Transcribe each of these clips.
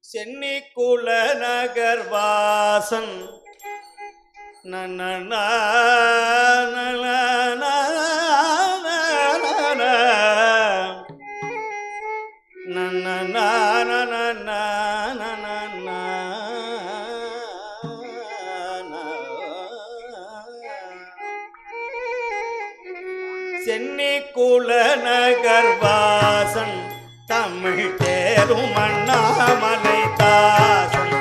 சென்னி குல நகர் வாசன் சென்னி குல நகர் வாசன் தமிழ் தேரும் அண்ணாமலை தாசன்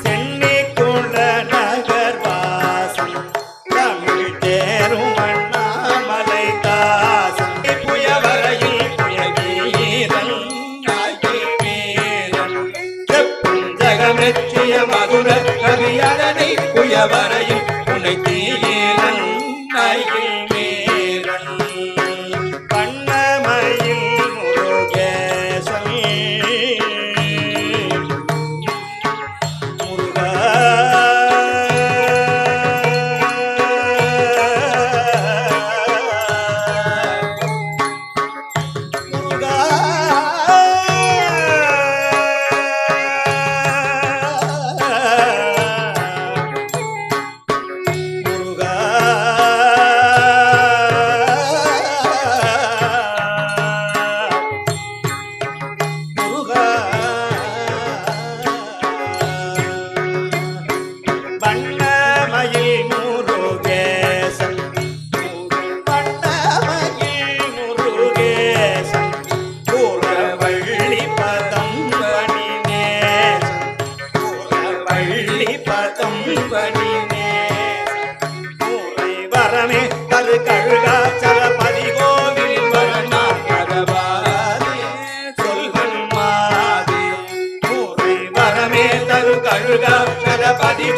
சென்னி குல நகர் வாசன் தமிழ் தேரும் அண்ணாமலை தாசன் புயவரையில் புயவீரன் வீரன் புஞ்சகமெச்சிய மதுர கவியரனை புயவரையில் புனை தீரன் கழுகாச்சலபதி கோவில் வரமே தரு கழுகாச்சலபதி